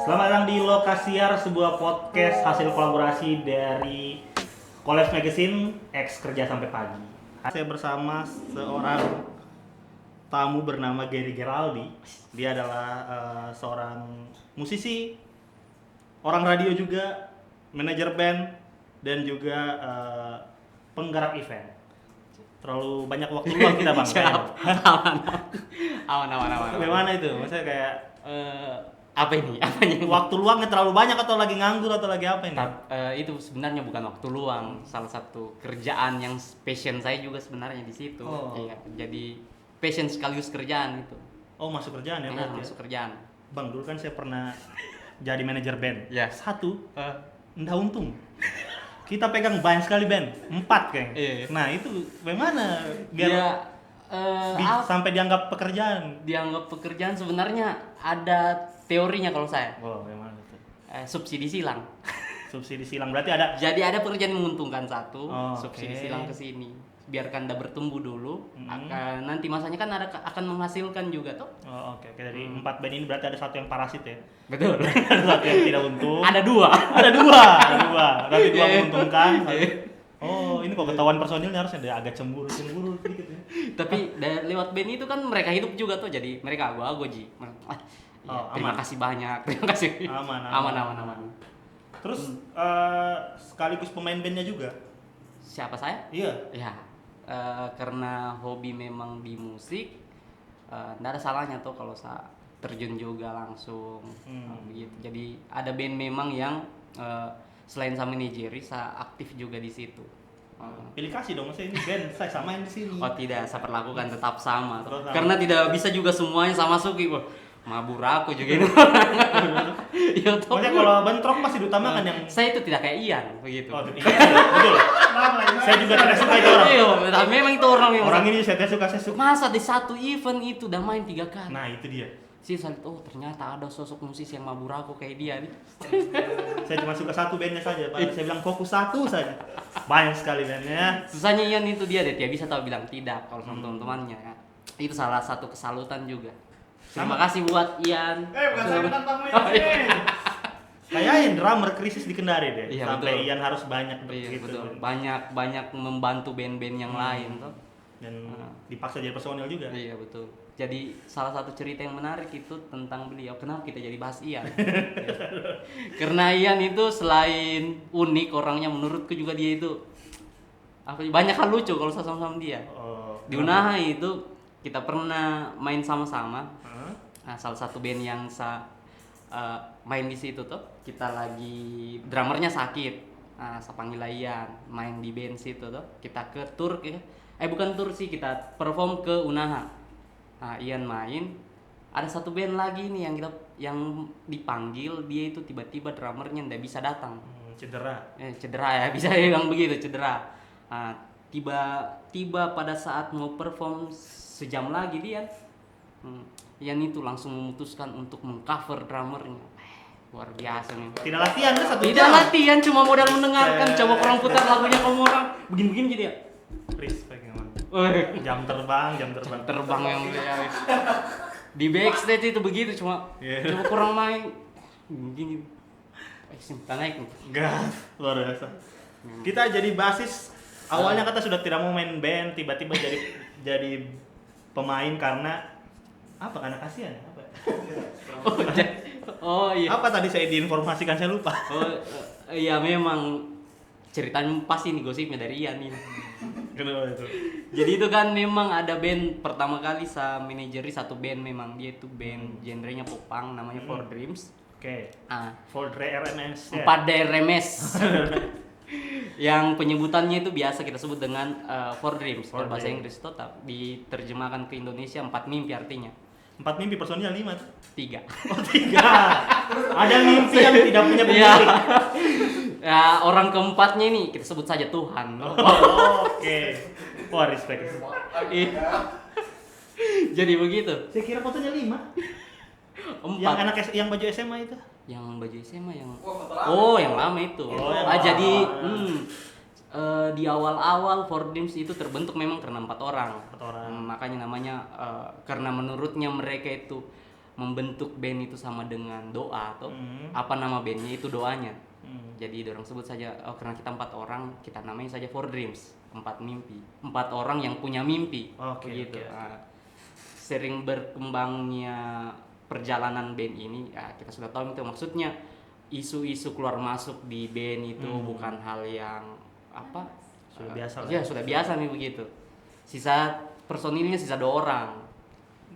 Selamat datang di Lokasiar, sebuah podcast hasil kolaborasi dari College Magazine X Kerja Sampai Pagi. Saya bersama seorang tamu bernama Gary Geraldi. Dia adalah seorang musisi, orang radio juga, manajer band, dan juga penggarap event. Terlalu banyak waktu luang kita bang. Siap. Aman. Bagaimana itu? Maksudnya kayak Apa ini? Apanya? waktu luangnya terlalu banyak atau lagi nganggur atau lagi apa ini? Itu sebenarnya bukan waktu luang, salah satu kerjaan yang passion saya juga sebenarnya di situ. Oh. Iya, jadi passion sekaligus kerjaan itu. Oh, masuk kerjaan ya Iya, berarti ya? masuk kerjaan. Bang, dulu kan saya pernah jadi manajer band. Ya. Satu, nggak untung. Kita pegang banyak sekali band, 4 kayaknya. Iya. Nah itu bagaimana? Dia Sampai dianggap pekerjaan. dianggap pekerjaan sebenarnya ada teorinya kalau saya. Oh, bagaimana itu? Subsidi silang. Subsidi silang berarti ada. Jadi ada pekerjaan yang menguntungkan satu, Oh, subsidi oke. silang ke sini. Biarkan anda bertumbuh dulu, Hmm. nanti masanya kan akan menghasilkan juga toh. Oh, oke. Dari 4 band ini berarti ada satu yang parasit ya. Betul. Ada satu yang tidak untung. Ada dua. Ada dua. Berarti dua Iya. menguntungkan. Oh, ini kok ketahuan personilnya harusnya dia agak cemburu sedikit ya. Tapi lewat band itu kan mereka hidup juga tuh, jadi mereka ago-ago ji. Oh, Terima aman. kasih banyak, terima kasih. Aman. Terus sekaligus pemain bandnya juga. Siapa saya? Iya. Ya, karena hobi memang di musik, nggak ada salahnya tuh kalau saya terjun juga langsung. Begitu. Jadi ada band memang yang selain saya manajeri, saya aktif juga di situ. Pilih kasih dong, maksudnya ini band saya samain di sini. Oh tidak, saya perlakukan tetap sama. Tetap sama. Karena tidak bisa juga semuanya sama Suki. Wah, mabur aku juga ini. Ya, toh. Maksudnya kalau bentrok masih diutamakan yang Saya itu tidak kayak Ian begitu. oh, iya, betul. Saya juga tidak suka itu orang. Iya, tapi memang itu orang yang Orang ini saya tidak suka. masa di satu event itu udah main 3 kali. Nah, itu dia. Sih saya lihat, oh ternyata ada sosok musisi yang mabur aku kayak dia nih. Saya cuma suka satu bandnya saja, Pak. Saya bilang fokus satu saja. Banyak sekali bandnya. Susahnya Ian itu dia deh, dia bisa tahu bilang tidak kalau sama teman-temannya ya. Itu salah satu kesalutan juga. Terima Sama. kasih buat Ian. Bukan saya bintang tamu ini. Kayaknya drummer krisis di Kendari deh. Iya, Sampai betul. Ian harus banyak Iya, gitu. betul. Banyak membantu band-band yang lain tuh. Dan dipaksa jadi personil juga. Iya betul. Jadi salah satu cerita yang menarik itu tentang beliau. Kenapa kita jadi bahas Ian? Karena Ian itu selain unik orangnya, menurutku juga dia itu banyak hal lucu kalau sama-sama dia. Oh, Di Unaha itu kita pernah main sama-sama. Hah? Nah, salah satu band yang main di situ tuh, kita lagi drummernya sakit. Nah, saya panggil Ian main di band situ tuh. Kita ke tour bukan tour sih, kita perform ke Unaha. Nah, Ian main, ada satu band lagi nih yang dipanggil, dia itu tiba-tiba drummernya ndak bisa datang. Cedera. Cedera ya, bisa bilang begitu, cedera. Nah, tiba pada saat mau perform sejam lagi dia, Ian itu langsung memutuskan untuk mengcover drummernya. Luar biasa nih. Tidak latihan kan satu Tidak jam. latihan, cuma modal mendengarkan. Coba kurang putar lagunya kamu orang begini-begini jadi ya. Respect emang. Wih, Jam terbang. terbang yang dia. Di backstage itu begitu, cuma Iya. coba kurang main begini. Kita naik nih. Gas, luar biasa. Kita jadi basis. Awalnya kata sudah tidak mau main band, tiba-tiba jadi pemain karena apa? Karena kasihan ya? Apa? Oh iya. Apa tadi saya diinformasikan, saya lupa. Iya memang ceritanya pasti nih gosipnya dari Ian ini. Kenapa itu? Jadi itu kan memang ada band pertama kali saya manajeri satu band, memang dia itu band genrenya popang namanya Four Dreams. Oke. Ah, For Dre RMS. Ya? 4 DRMS. Yang penyebutannya itu biasa kita sebut dengan Four Dreams. Four Bahasa Dreams. Inggris itu diterjemahkan ke Indonesia 4 mimpi artinya. 4 mimpi personil 5. 3. Oh 3. Ada mimpi yang tidak punya Iya. pemilik. Ya, orang keempatnya ini kita sebut saja Tuhan. Oh, oke. Wah, respect. Jadi begitu. Saya kira fotonya 5. 4. Yang baju SMA itu. Yang baju SMA yang yang lama itu. Oh, yang lama. Jadi di awal-awal Four Dreams itu terbentuk memang karena 4 orang. 4 orang. Makanya namanya karena menurutnya mereka itu membentuk band itu sama dengan doa atau apa nama bandnya itu doanya. Jadi orang sebut saja karena kita 4 orang kita namain saja Four Dreams, 4 mimpi, 4 orang yang punya mimpi. Begitu. Sering berkembangnya perjalanan band ini ya kita sudah tahu itu maksudnya isu-isu keluar masuk di band itu bukan hal yang apa sudah biasa lah. Ya sudah biasa nih begitu. Sisa personilnya sisa 2 orang.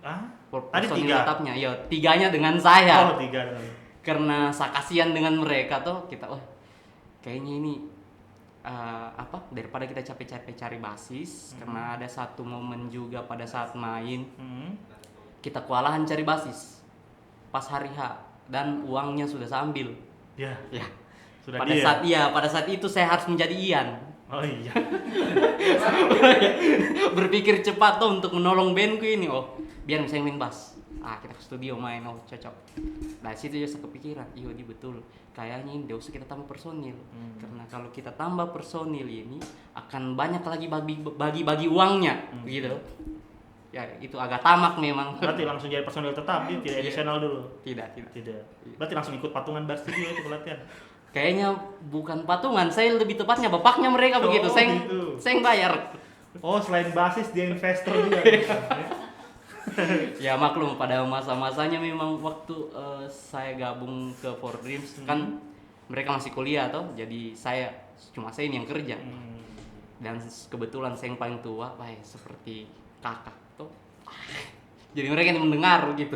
Tadi Personil 3 tetapnya ya 3-nya dengan saya. 3 dengan. Karena kasihan dengan mereka tuh kita kayaknya ini daripada kita capek-capek cari basis karena ada satu momen juga pada saat main kita kewalahan cari basis pas hari H dan uangnya sudah saya ambil. Ya. Sudah pada saat itu saya harus menjadi Ian. Oh iya. Berpikir cepat tuh untuk menolong bandku ini. Biar bisa main bass. Kita ke studio main, cocok. Nah situ saya kepikiran, iya ini betul. Kayaknya ini usah kita tambah personil. Karena kalau kita tambah personil ini akan banyak lagi bagi uangnya, gitu. Ya itu agak tamak memang. Berarti langsung jadi personil tetap, tidak additional dulu. Tidak. Berarti langsung ikut patungan bar studio itu pelatihan. Kayaknya bukan patungan, saya lebih tepatnya bapaknya mereka begitu. Saya yang bayar. Selain basis dia investor juga. Ya maklum pada masa-masanya memang waktu saya gabung ke Four Dreams kan mereka masih kuliah jadi saya ini yang kerja. Dan kebetulan saya yang paling tua, seperti kakak tuh. Jadi mereka yang mendengar gitu.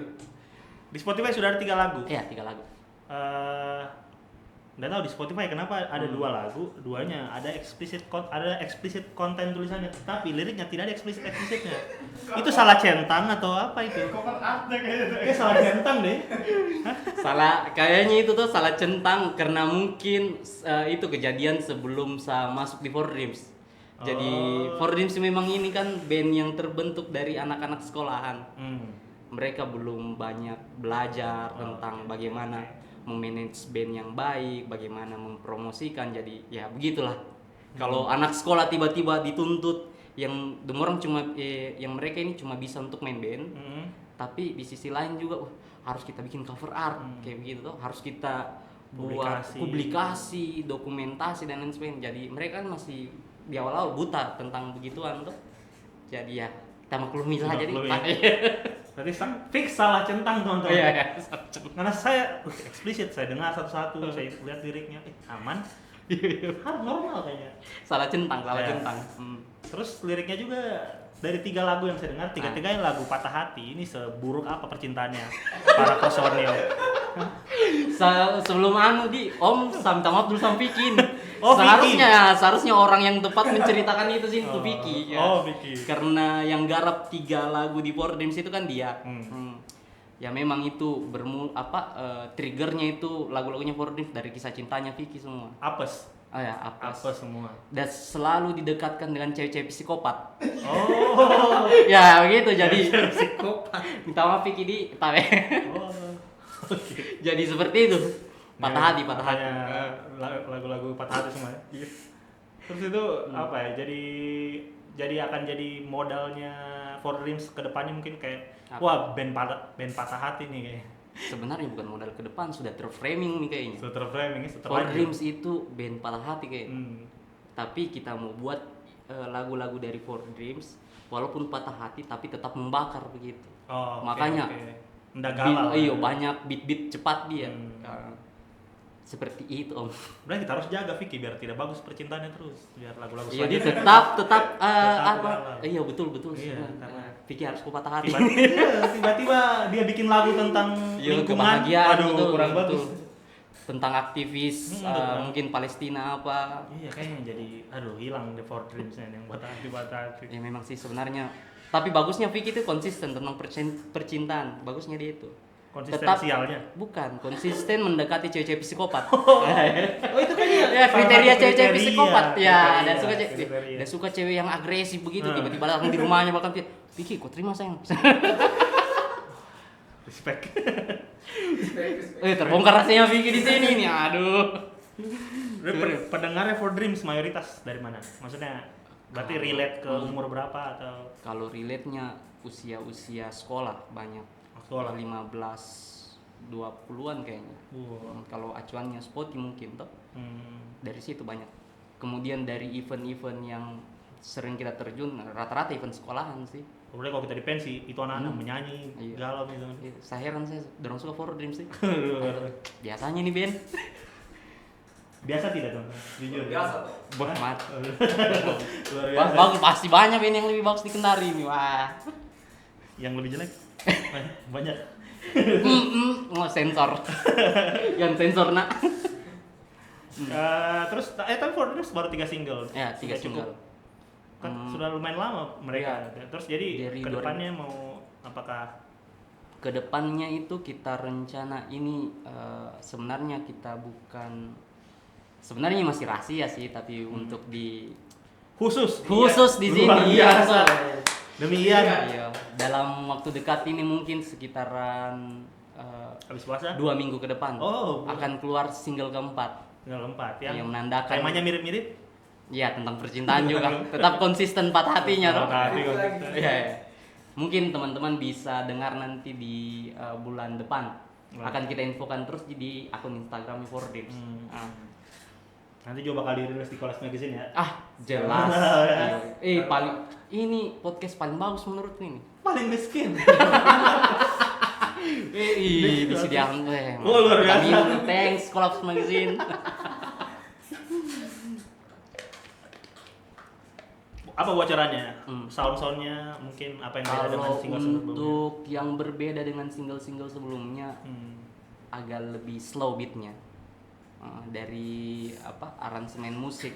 Di Spotify sudah ada 3 lagu. Iya, 3 lagu. Nggak tahu di Spotify kenapa ada 2 lagu, 2-nya ada explicit content tulisannya, tapi liriknya tidak ada explicitnya. Itu salah centang atau apa itu? Cover artnya kayaknya. Salah centang deh. Kayaknya itu tuh salah centang karena mungkin itu kejadian sebelum saya masuk di Four Dreams. Jadi Four Dreams memang ini kan band yang terbentuk dari anak-anak sekolahan. Mereka belum banyak belajar tentang bagaimana memanage band yang baik, bagaimana mempromosikan, jadi ya begitulah. Kalau anak sekolah tiba-tiba dituntut yang orang cuma yang mereka ini cuma bisa untuk main band, tapi di sisi lain juga harus kita bikin cover art kayak begitu tuh, harus kita buat publikasi, dokumentasi dan lain sebagainya. Jadi mereka kan masih di awal-awal buta tentang begituan tuh. Jadi ya kita maklumi lah jadi. Berarti fix salah centang teman-teman. Iya. Karena saya eksplisit, saya dengar satu-satu, saya lihat liriknya, aman. Harus normal kayaknya. Salah centang. Terus liriknya juga dari 3 lagu yang saya dengar, 3-3 lagu patah hati. Ini seburuk apa percintaannya para personil? Sebelum Om minta maaf dulu sama Vicky. Vicky. Seharusnya orang yang tepat menceritakan itu sih itu Vicky. Ya. Vicky. Karena yang garap 3 lagu di Four Dreams itu kan dia. Ya memang itu triggernya itu lagu-lagunya Four Dreams dari kisah cintanya Vicky semua. Apes semua. Dan selalu didekatkan dengan cewek-cewek psikopat. Ya begitu jadi. Psikopat. Minta maaf Vicky di tawe. Jadi seperti itu. Patah hati. Lagu-lagu patah hati semua. Terus itu apa ya? Jadi akan jadi modalnya Four Dreams ke depannya mungkin kayak band patah hati nih kayaknya. Sebenarnya bukan modal ke depan, sudah terframing nih kayaknya. Sudah terframing Four Dreams itu band patah hati kayaknya. Tapi kita mau buat lagu-lagu dari Four Dreams walaupun patah hati tapi tetap membakar begitu. Makanya banyak beat cepat dia. Seperti itu Om. Berarti kita harus jaga Vicky biar tidak bagus percintaannya terus, biar lagu-lagu dia tetap iya betul karena Vicky harus patah hati. Tiba-tiba dia bikin lagu tentang lingkungan, kurang bagus. Tentang aktivis mungkin Palestina apa. Iya kayaknya jadi hilang the Four Dreams-nya yang patah hati. Ya memang sih sebenarnya. Tapi bagusnya Vicky itu konsisten tentang percintaan. Bagusnya dia itu. Konsistensialnya? Bukan, konsisten mendekati cewek-cewek psikopat. Itu kan ya kriteria cewek-cewek psikopat. Ya, dan suka cewek yang agresif begitu, tiba-tiba datang di rumahnya bahkan Vicky, kau terima sayang. Respect. Terbongkar rasanya Vicky di sini nih. Aduh. Pendengarnya Four Dreams mayoritas dari mana? Maksudnya berarti relate ke umur berapa atau? Kalau relate-nya usia-usia sekolah banyak. Sekolah. 20-an kayaknya. Kalau acuannya Spotify mungkin toh. Dari situ banyak. Kemudian dari event-event yang sering kita terjun, rata-rata event sekolahan sih. Kemudian kalau kita di pensi, itu anak-anak menyanyi, Iya. galau gitu. Saya heran saya dorong suka For Dream sih. Biasanya nih band. Biasa tidak tuh? Jujur. Biasa tuh. Mat. Luar biasa. Bagus, pasti banyak band yang lebih bagus di Kendari nih. Wah. Yang lebih jelek? Banyak. Mau sensor. Yang sensor nak. Terus tapi For Dream baru 3 single. Ya, 3 Sudah cukup. single. Kan sudah lumayan lama mereka. Terus jadi Dari kedepannya mau apakah Kedepannya itu kita rencana ini sebenarnya kita bukan sebenarnya masih rahasia sih, tapi untuk di khusus di luar sini biasa. iya. Demikian. Iya, dalam waktu dekat ini mungkin sekitaran Habis puasa 2 minggu ke depan Oh, akan keluar single keempat tinggal 4 yang menandakan temanya mirip-mirip. ya tentang percintaan juga. Tetap konsisten patah hatinya toh. Patah hati kok. Iya, iya. Mungkin teman-teman bisa dengar nanti di bulan depan. Akan kita infokan terus di akun Instagram For Dreams. Nanti juga bakal dirilis di Kolas Magazine ya. Jelas. Paling ini podcast paling bagus menurutku ini. Paling miskin. Bisa diambil. Oh, luar biasa. Thanks Kolas Magazine. Apa bocorannya? Sound-soundnya mungkin apa yang beda dengan Kalau single sebelumnya? untuk yang berbeda dengan single-single sebelumnya agak lebih slow beatnya. Dari aransemen musik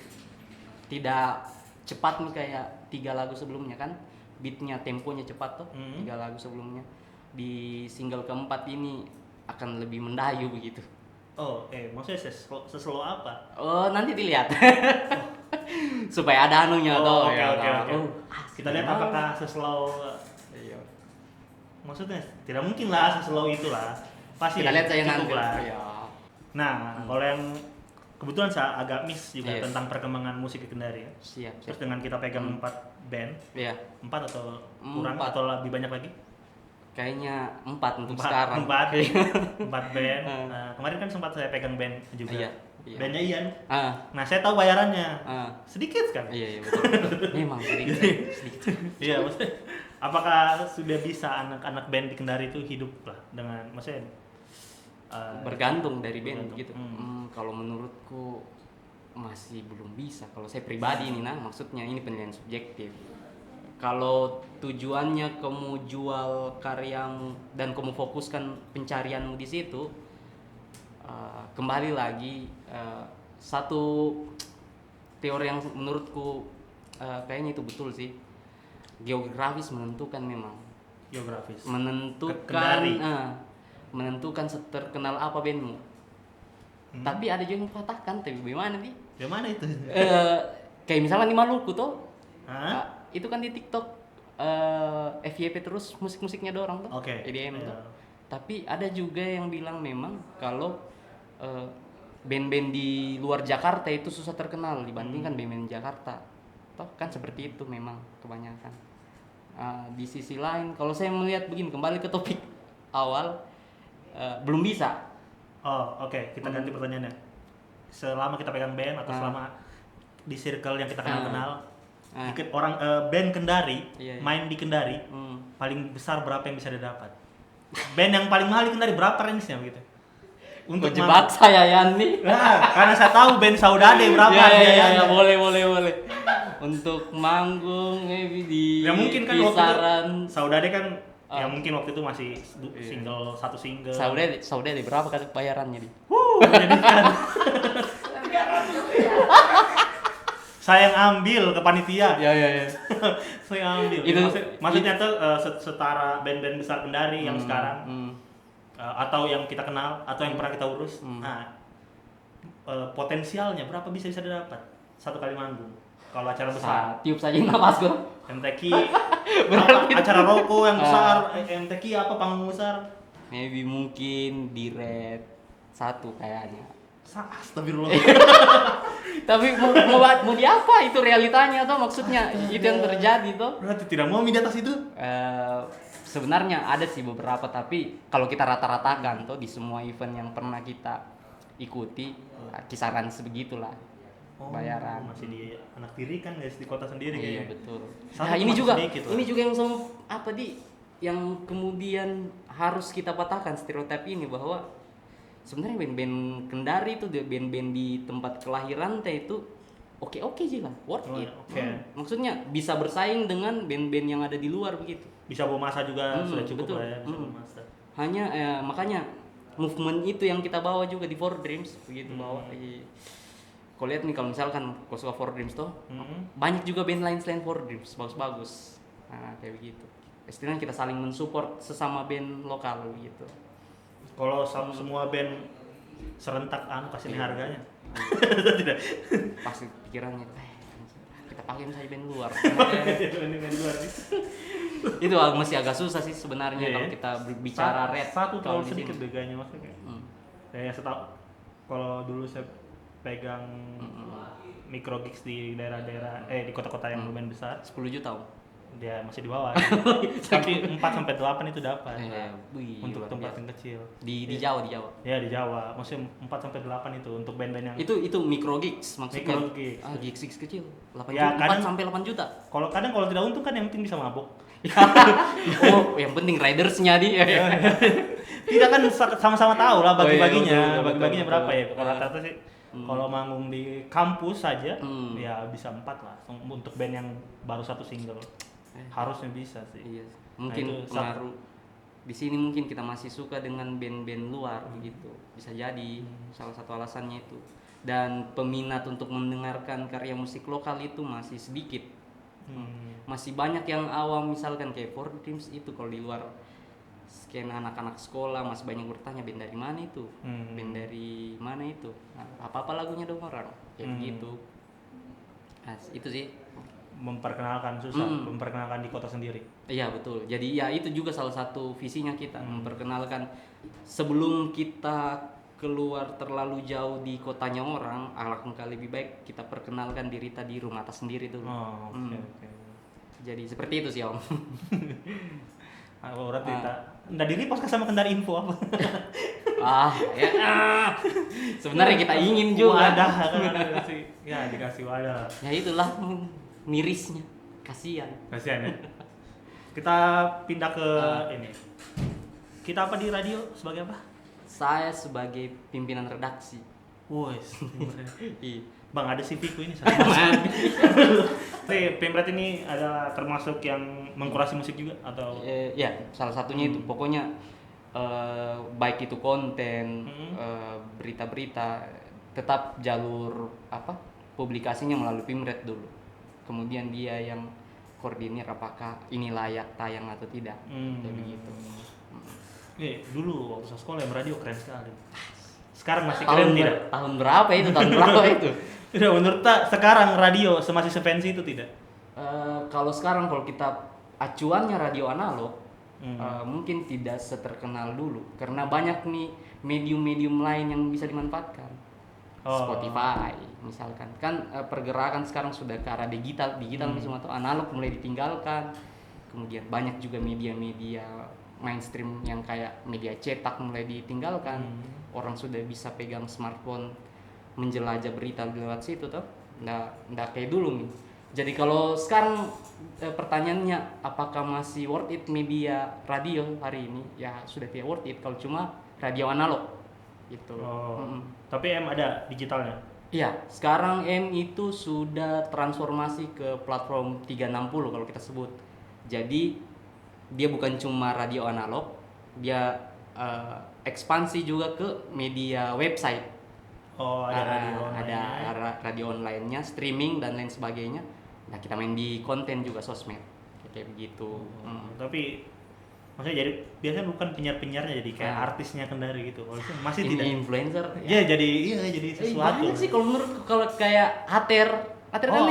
tidak cepat nih kayak 3 lagu sebelumnya kan, beatnya temponya cepat tuh 3 lagu sebelumnya. Di single keempat ini akan lebih mendayu begitu. Maksudnya seslow apa? Nanti dilihat. Supaya ada anunya tuh. Oke. Kita lihat gimana? apakah seslow. Iya. Maksudnya tidak mungkin lah seslow itulah. Pasti Kita lihat saya cukup nanti. lah. Iya. Nah, kalau yang kebetulan saya agak miss juga Yes. tentang perkembangan musik di Kendari ya. Siap. Terus dengan kita pegang 4 band, Iya. 4 atau kurang 4. atau lebih banyak lagi? Kayaknya 4 untuk sekarang. 4 band. Nah, kemarin kan sempat saya pegang band juga. Iya. Bandnya Ian. Ah, Nah, saya tahu bayarannya. ah. Sedikit kan? Iya betul. Memang sedikit. Iya, maksudnya apakah sudah bisa anak-anak band di Kendari itu hidup lah dengan maksudnya Bergantung dari band bergantung. gitu. Kalau menurutku masih belum bisa. Kalau saya pribadi ini maksudnya ini penilaian subjektif. Kalau tujuannya kamu jual karyamu dan kamu fokuskan pencarianmu di situ, kembali lagi satu teori yang menurutku kayaknya itu betul sih. Geografis menentukan memang. geografis. Menentukan Kendari. seterkenal apa bandmu. Tapi ada juga yang patahkan, tapi bagaimana nih? Yang mana itu? Kayak misalnya di Maluku tuh, Hah? itu kan di TikTok FYP terus musik-musiknya dorong tuh, Oke. EDM Iya. tuh. Tapi ada juga yang bilang memang kalau band-band di luar Jakarta itu susah terkenal dibandingkan band-band Jakarta. Toh kan seperti itu memang kebanyakan. Di sisi lain, kalau saya melihat begini, kembali ke topik awal, belum bisa. Oke. Kita ganti pertanyaannya. Selama kita pegang band atau selama di circle yang kita kenal-kenal, orang band Kendari Iya. main di Kendari, paling besar berapa yang bisa didapat? Band yang paling mahal di Kendari berapa range-nya begitu? Untuk jebak saya Yani. Nah, karena saya tahu band Saudade berapa Ya, biayanya. boleh. Untuk manggung maybe di Ya mungkin kan waktu kisaran itu Saudade kan ya mungkin waktu itu masih satu single. Saudade berapa kali bayarannya di? Menyedihkan. Saya yang ambil ke panitia. Ya. Saya ambil. Itu- maksudnya tuh setara band-band besar Kendari yang sekarang atau yang kita kenal atau yang pernah kita urus. Nah, potensialnya berapa bisa didapat satu kali manggung kalau acara besar. Tiup saja napas gua. MTQ acara roko yang besar, MTQ apa panggung besar. Maybe mungkin di red 1 kayaknya. Astagfirullah. Tapi mau di apa itu realitanya tuh, maksudnya itu yang terjadi tuh. Berarti tidak mau di atas itu? sebenarnya ada sih beberapa, tapi kalau kita rata-ratakan tuh di semua event yang pernah kita ikuti kisaran sebegitulah bayaran. Masih di anak tiri kan guys, di kota sendiri Iya kayaknya. betul. Satu Nah tuh ini masih juga sedikit lah. ini juga yang sama apa yang kemudian harus kita patahkan stereotip ini, bahwa sebenarnya band-band Kendari itu band-band di tempat kelahiran teh itu oke sih lah, worth Oh, it. oke. Maksudnya bisa bersaing dengan band-band yang ada di luar begitu. Bisa bawa masa juga sudah cukup betul. lah ya, bisa bawa masa. Hanya makanya movement itu yang kita bawa juga di Four Dreams begitu, bawa kau lihat nih kalau misalkan kau suka Four Dreams tuh banyak juga band lain selain Four Dreams bagus-bagus. Nah kayak begitu. Istilahnya kita saling mensupport sesama band lokal gitu. Kalau semua band serentak kasih nih harganya. Tidak. Pasti pikirannya kita pakai saja band luar. Band luar sih. Itu masih agak susah sih sebenarnya kalau kita bicara rate. Satu kalau tahun di sedikit sini. deh kayaknya maksudnya. Kayak kalau dulu saya pegang micro gigs di daerah-daerah di kota-kota yang lumayan besar, 10 juta Om. dia masih di bawah. Tapi 4 sampai 8 itu dapat. Untuk Luar tempat biasa. yang kecil. Di Jawa. Ya di Jawa, maksudnya 4 sampai 8 itu untuk band-band yang Itu micro gigs maksudnya. Micro gigs. Gigs kecil. 8 Ya, juta, 4 kadang- sampai 8 juta. kalau tidak untung kan yang penting bisa mabok. Oh, yang penting ridersnya di. Tidak kan sama-sama tahu lah bagi-baginya, betul, bagi-baginya betul, berapa betul. ya? Kalau rata-rata sih kalau manggung di kampus saja ya bisa 4 lah untuk band yang baru satu single. Harusnya bisa sih. Iya. Mungkin Nah, itu pengaruh di sini mungkin kita masih suka dengan band-band luar begitu. Bisa jadi salah satu alasannya itu. Dan peminat untuk mendengarkan karya musik lokal itu masih sedikit. Masih banyak yang awam misalkan kayak Four Dreams itu, kalau di luar skena anak-anak sekolah masih banyak bertanya band dari mana itu, band dari mana itu, nah, apa lagunya dong orang kayak begitu. Nah, itu sih Memperkenalkan susah, memperkenalkan di kota sendiri. iya betul, jadi ya itu juga salah satu visinya kita memperkenalkan sebelum kita keluar terlalu jauh di kotanya orang. Alangkah lebih baik kita perkenalkan diri kita di rumah atas sendiri dulu. Oke. Jadi seperti itu sih Om. Berarti nggak di repost sama Kendari Info apa? Sebenarnya kita ingin juga. Wadah kan dikasih, ya dikasih wadah. Ya itulah mirisnya, kasihan. Kasihan ya. Kita pindah ke ini. Kita apa di radio sebagai apa? Saya sebagai pimpinan redaksi. Wes. Iya. Bang, ada CV-ku ini. Pemret ini ada termasuk yang mengkurasi musik juga atau? Ya, salah satunya itu. Pokoknya baik itu konten, berita-berita, tetap jalur publikasinya melalui Pimret dulu. Kemudian dia yang koordinir apakah ini layak tayang atau tidak. Kayak begitu. Dulu waktu saya sekolah yang radio keren sekali. Sekarang masih keren tidak? Tahun berapa itu? Tahun berapa itu? Tidak, menurut tak sekarang radio masih sefancy itu tidak? Kalau sekarang kalau kita acuannya radio analog, mungkin tidak seterkenal dulu karena banyak nih medium-medium lain yang bisa dimanfaatkan. Spotify misalkan kan pergerakan sekarang sudah ke arah digital semua, atau analog mulai ditinggalkan. Kemudian banyak juga media-media mainstream yang kayak media cetak mulai ditinggalkan. Orang sudah bisa pegang smartphone menjelajah berita lewat situ toh. Nggak kayak dulu nih. Jadi kalau sekarang pertanyaannya apakah masih worth it media radio hari ini? Ya sudah tidak worth it kalau cuma radio analog gitu. Tapi ada digitalnya? Iya, sekarang M itu sudah transformasi ke platform 360 kalau kita sebut. Jadi dia bukan cuma radio analog, dia ekspansi juga ke media website. Ada radio online-nya, streaming dan lain sebagainya. Nah, kita main di konten juga sosmed. Kayak begitu. Tapi maksudnya jadi biasanya bukan penyiar-penyiarnya, jadi kayak artisnya Kendari gitu. Kalau itu masih tidak influencer. Ya, jadi sesuatu. Banyak sih kalau kayak Ater kan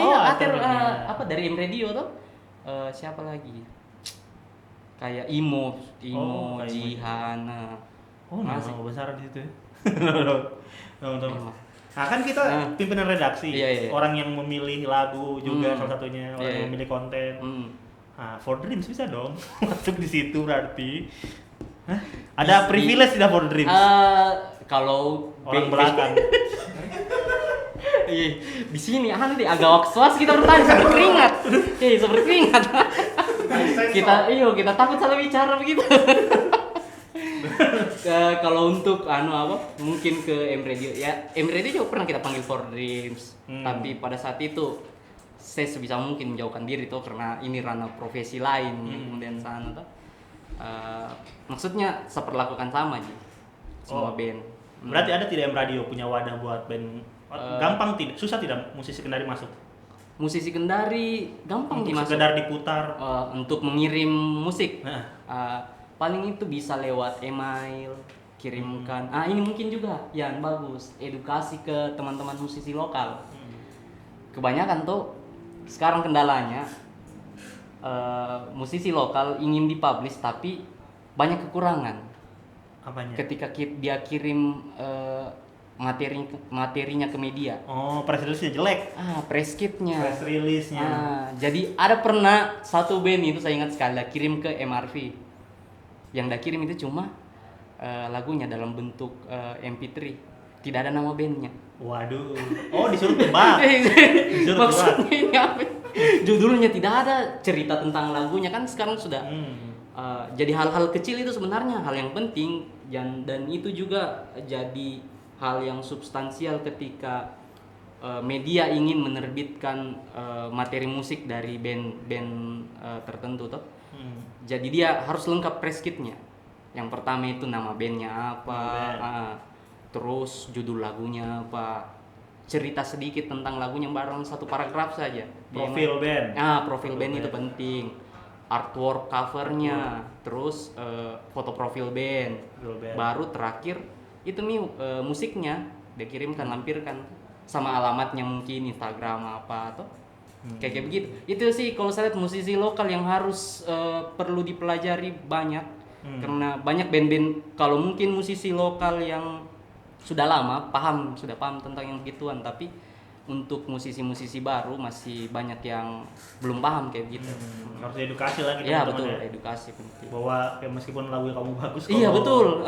Ater dari M Radio tuh. Siapa lagi? Kayak Imo, kayak Jihan. Nama besar di situ. Nah kan kita pimpinan redaksi, Iya. orang yang memilih lagu juga salah satunya, orang yang memilih konten. For Dreams bisa dong masuk di situ berarti. Hah? Ada privilege tidak For Dreams? Kalau Orang belakang. Iya, di sini deh agak was-was kita bertanya seperti keringat. Seperti keringat. Kita takut salah bicara begitu. Kalau untuk mungkin ke M Radio ya, M Radio juga pernah kita panggil For Dreams. Tapi pada saat itu saya sebisa mungkin menjauhkan diri tuh karena ini ranah profesi lain. Kemudian sana tuh maksudnya seperlakukan sama aja semua band. Berarti ada tidak M Radio punya wadah buat band? Gampang tidak? Susah tidak musisi Kendari masuk? Musisi Kendari gampang untuk dimasuk. sekedar diputar. Untuk mengirim musik. Nah. Paling itu bisa lewat email, kirimkan. Ini mungkin juga yang bagus, edukasi ke teman-teman musisi lokal. Kebanyakan tuh sekarang kendalanya musisi lokal ingin dipublish tapi banyak kekurangan. Apanya? Ketika dia kirim materinya ke media. Press release-nya jelek. Press kitnya. Press release-nya. Jadi ada pernah satu band itu saya ingat sekali kirim ke MRV. Yang dia kirim itu cuma lagunya dalam bentuk MP3. Tidak ada nama bandnya. Waduh. Disuruh tebak. Maksudnya ini apa? Judulnya tidak ada, cerita tentang lagunya kan sekarang sudah. Jadi hal-hal kecil itu sebenarnya hal yang penting dan itu juga jadi hal yang substansial ketika media ingin menerbitkan materi musik dari band-band tertentu toh. Jadi dia harus lengkap press kitnya. Yang pertama itu nama bandnya apa, terus judul lagunya apa, cerita sedikit tentang lagunya bareng satu paragraf saja. Profil band. Profil band itu penting. Artwork covernya, terus foto profil band. Baru terakhir itu musiknya dia kirimkan, lampirkan sama alamatnya mungkin Instagram apa atau kayak begitu. Itu sih kalau saya lihat musisi lokal yang harus perlu dipelajari banyak. Karena banyak band-band, kalau mungkin musisi lokal yang sudah lama sudah paham tentang yang begituan, tapi untuk musisi-musisi baru masih banyak yang belum paham kayak gitu. Harus edukasi lagi teman-teman. Betul, edukasi penting. Bahwa meskipun lagu kamu bagus Iya betul.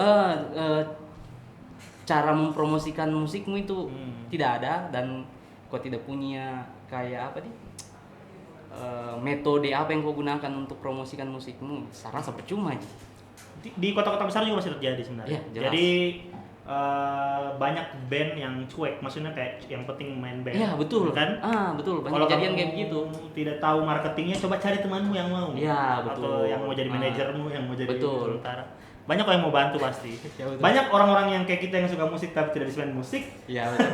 Cara mempromosikan musikmu itu tidak ada, dan kau tidak punya kayak apa nih? Metode apa yang kau gunakan untuk promosikan musikmu, saya rasa percuma aja. Di kota-kota besar juga masih terjadi sebenarnya. Jadi banyak band yang cuek, maksudnya kayak yang penting main band. Iya betul kan? Betul, banyak kalau kejadian kayak begitu. Tidak tahu marketingnya, coba cari temanmu yang mau. Iya betul. Atau yang mau jadi manajermu, yang mau jadi sementara. Banyak kok yang mau bantu pasti. Ya, banyak orang-orang yang kayak kita yang suka musik tapi tidak bisa main musik. Iya betul.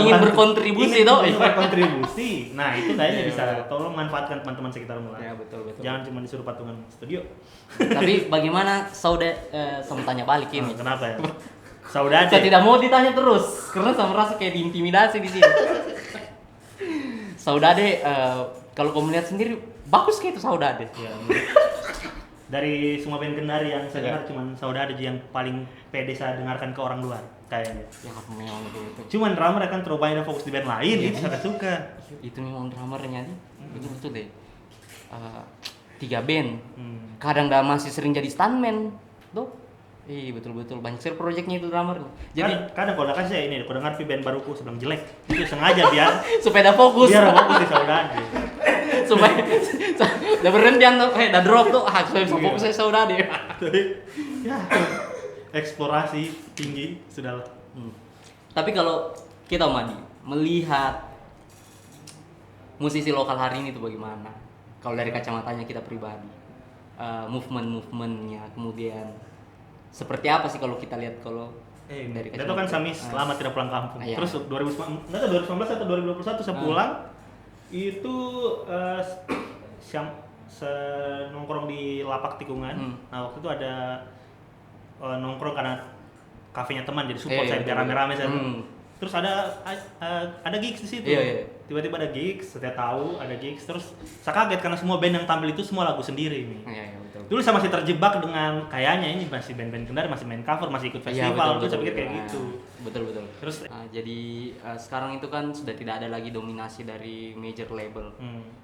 ingin berkontribusi toh. Berkontribusi. Nah itu kayaknya bisa tolong manfaatkan teman-teman sekitarmu lah. Iya betul. Jangan cuma disuruh patungan studio. Tapi bagaimana saya tanya balik ini? Kenapa ya? Saudade. Saya tidak mau ditanya terus karena saya merasa kayak diintimidasi di sini. Saudade, kalau kamu lihat sendiri bagus kayak itu Saudade. Ya, dari semua band Kendari yang saya dengar cuman Saudade yang paling pede saya dengarkan ke orang luar kayaknya. Ya memang betul. Cuman drummer kan terlalu banyak fokus di band lain, itu saya suka. Itu memang drummernya nih. Betul deh. 3 band. Kadang dah masih sering jadi stuntman. Tuh. Betul banyak sekali proyeknya itu drummer. Jadi kadang kalau udah kasih ini, kalau dengar band baruku sebelum jelek, itu sengaja biar supaya dah fokus. Biar fokus di Saudade. Supaya udah berhenti tuh, udah drop tuh, supaya bisa fokus di Saudade. Ya, eksplorasi tinggi sudahlah. Tapi kalau kita Madi melihat musisi lokal hari ini tuh bagaimana? Kalau dari kacamatanya kita pribadi, movement-movementnya, kemudian seperti apa sih kalau kita lihat dari itu kan Samis lama tidak pulang kampung. Terus 2019 atau 2021 saya pulang itu nongkrong di lapak tikungan. Nah waktu itu ada nongkrong karena kafenya teman jadi support saya biar rame-rame saya. Terus ada gigs di situ. Tiba-tiba ada gigs, saya tahu ada gigs, terus saya kaget karena semua band yang tampil itu semua lagu sendiri nih. Betul. Dulu saya masih terjebak dengan kayaknya ini masih band-band Kendari masih main cover, masih ikut festival, saya pikir kayak gitu. Betul. Terus jadi sekarang itu kan sudah tidak ada lagi dominasi dari major label.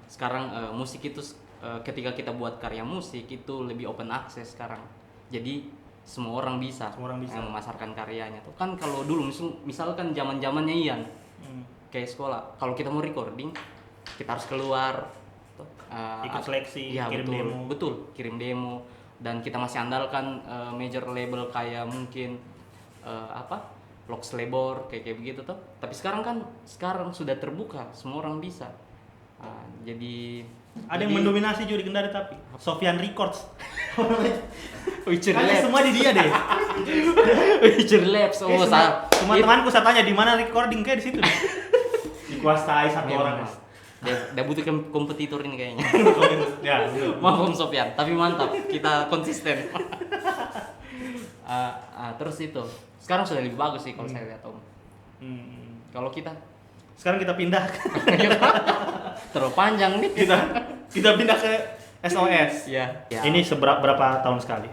Sekarang musik itu ketika kita buat karya musik itu lebih open access sekarang. Jadi semua orang bisa, memasarkan karyanya tuh. Kan kalau dulu misalkan zaman-zamannya Ian kayak sekolah, kalau kita mau recording kita harus keluar tuh, ikut seleksi, ya, kirim demo. Betul, kirim demo, dan kita masih andalkan major label kayak mungkin Lox Labor kayak begitu tuh. Tapi sekarang sudah terbuka, semua orang bisa. Jadi ada yang mendominasi juga di Kendari tapi Sofyan Records. Witcher Kayaknya Labs. semua di dia deh. Witcher Labs. Oh, semua temanku saya tanya di mana recording kayak di situ deh. Dikuasai satu orang. Dia butuh kompetitor ini kayaknya. Ya, Maaf Om Sofyan, tapi mantap, kita konsisten. Terus itu, sekarang sudah lebih bagus sih kalau saya lihat Om. Kalau kita sekarang kita pindah terlalu panjang nih. Kita pindah ke SOS. Ya. Ini berapa tahun sekali?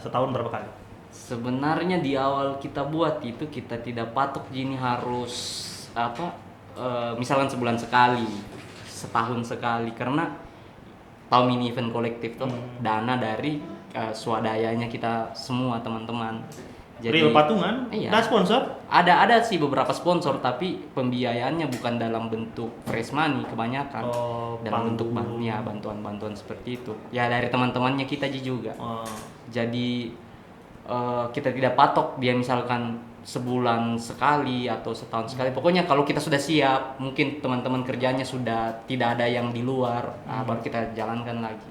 Setahun berapa kali? Sebenarnya di awal kita buat itu kita tidak patok gini harus misalkan sebulan sekali, setahun sekali, karena tahu mini event kolektif tuh dana dari swadayanya kita semua teman-teman. Jadi real patungan? Iya. Ada sponsor? Ada sih beberapa sponsor, tapi pembiayaannya bukan dalam bentuk fresh money kebanyakan. Dalam bentuk bantuan-bantuan seperti itu. Ya dari teman-temannya kita juga. Jadi kita tidak patok dia misalkan sebulan sekali atau setahun sekali. Pokoknya kalau kita sudah siap, mungkin teman-teman kerjanya sudah tidak ada yang di luar, baru kita jalankan lagi.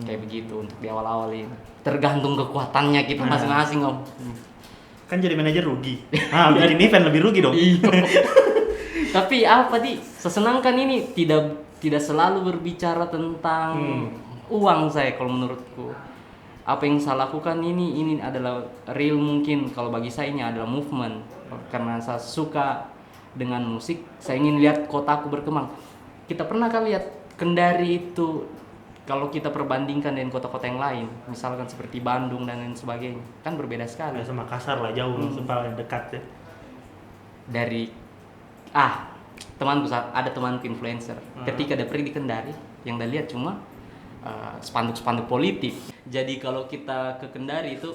Kayak begitu untuk di awal-awal ini. Tergantung kekuatannya kita masing-masing Om. Kan jadi manajer rugi. Bikin event lebih rugi dong. Iya. Tapi sesenangkan ini tidak selalu berbicara tentang uang saya kalau menurutku. Apa yang saya lakukan ini adalah real, mungkin kalau bagi saya ini adalah movement. Karena saya suka dengan musik, saya ingin lihat kotaku berkembang. Kita pernah kan lihat Kendari itu kalau kita perbandingkan dengan kota-kota yang lain, misalkan seperti Bandung dan lain sebagainya, kan berbeda sekali. Sama Makassar lah, jauh paling dekat ya. Dari ada temanku influencer. Ketika dia pergi di Kendari, yang dia lihat cuma spanduk-spanduk politik. Jadi kalau kita ke Kendari itu,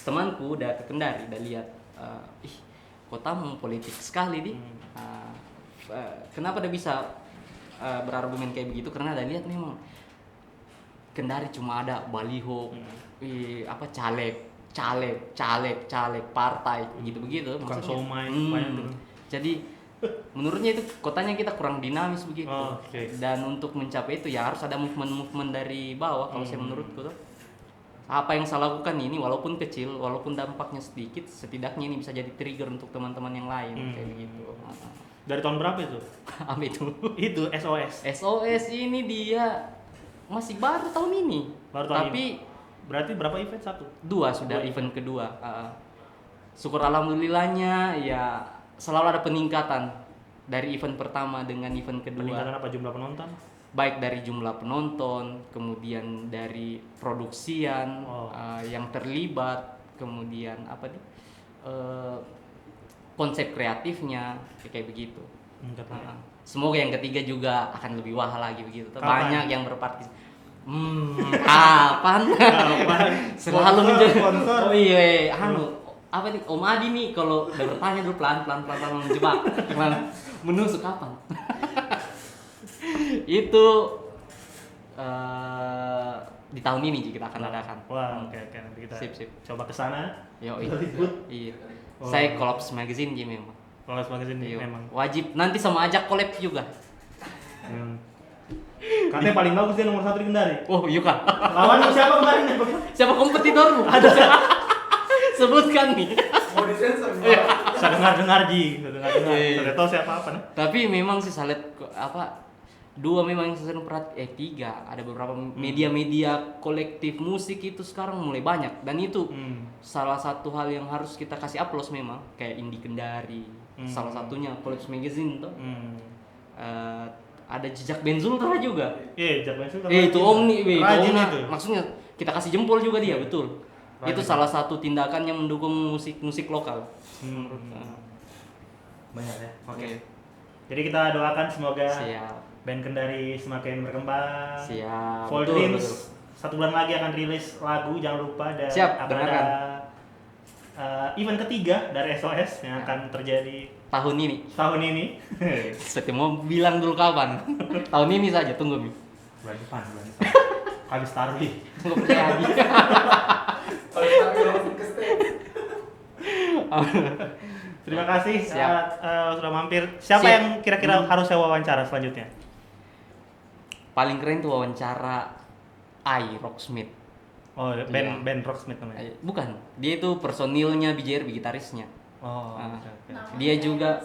temanku udah ke Kendari, udah lihat, kotamu politik sekali nih. Kenapa dia bisa berargumen kayak begitu? Karena dia lihat memang Kendari cuma ada baliho, caleg, partai, gitu-begitu. Tukang somai, jadi menurutnya itu kotanya kita kurang dinamis begitu. Okay. Dan untuk mencapai itu ya harus ada movement dari bawah kalau saya menurutku tuh. Apa yang saya lakukan ini walaupun kecil, walaupun dampaknya sedikit, setidaknya ini bisa jadi trigger untuk teman-teman yang lain kayak begitu. Dari tahun berapa itu? Apa itu? Itu SOS. SOS ini dia masih baru tahun ini. Tapi berarti berapa event? Dua event kedua. Syukur alhamdulillahnya ya selalu ada peningkatan dari event pertama dengan event kedua. Peningkatan apa, jumlah penonton? Baik dari jumlah penonton, kemudian dari produksian yang terlibat, kemudian konsep kreatifnya kayak begitu. Semoga yang ketiga juga akan lebih wah lagi begitu. Banyak yang berpartisipasi. Kapan? Selalu menjadi sponsor. Oh iya, Om Adi nih kalau udah bertanya dulu pelan menjebak. Gimana? Menusuk kapan? Itu di tahun ini kita akan adakan. Wah, oke. Nanti kita sip. Coba ke sana. Iya. Saya Collabs Magazine memang. Collabs Magazine memang. Wajib nanti sama ajak collab juga. Katanya paling bagus dia nomor 1 di Kendari. Oh iya Kak. Lawan siapa kemarin? Siapa kompetitormu? Ada. Sebutkan nih. Mau disensor. Saya dengar Ji. Saya tahu siapa apa nih. Tapi memang sih saya lihat dua memang yang saya sering tiga. Ada beberapa media-media kolektif musik itu sekarang mulai banyak, dan itu salah satu hal yang harus kita kasih aplaus memang, kayak Indie Kendari. Salah satunya Collabs Magazine tuh. Ada Jejak Benzultra juga. Jejak Benzultra. Itu Om nih, itu. Maksudnya kita kasih jempol juga dia, betul. Rajin. Itu salah satu tindakan yang mendukung musik lokal. Banyak ya. Oke. Jadi kita doakan semoga band Kendari semakin berkembang. Siap. Full Betul, Dreams betul. 1 bulan lagi akan rilis lagu, jangan lupa. Dan Siap, akan dengarkan. ada event ketiga dari SOS yang akan terjadi Tahun ini. tahun ini. Seperti mau bilang dulu kapan. Tahun ini saja, tunggu Mi. bulan depan. Habis Tarwi. Tunggu percaya lagi. Terima kasih Siap. sudah mampir. Siapa Siap. yang kira-kira harus saya wawancara selanjutnya? Paling keren tuh wawancara Rocksmith. Oh, Iya. band Rocksmith namanya. Bukan, dia itu personilnya BJRB, gitarisnya. Oh, Ah. oke, oke. Dia juga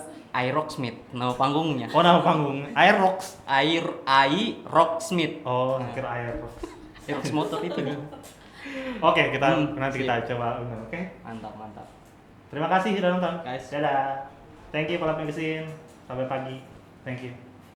Rocksmith, nama panggungnya. Oh, nama panggung Air Rocks. Rocksmith. Oh, kira Air Rocks. Rocks motor itu dia. Oke, kita nanti siap. kita coba undang, oke? Mantap, mantap. Terima kasih sudah nonton. Guys. Dadah. Thank you Kolab Magazine. Sampai pagi. Thank you.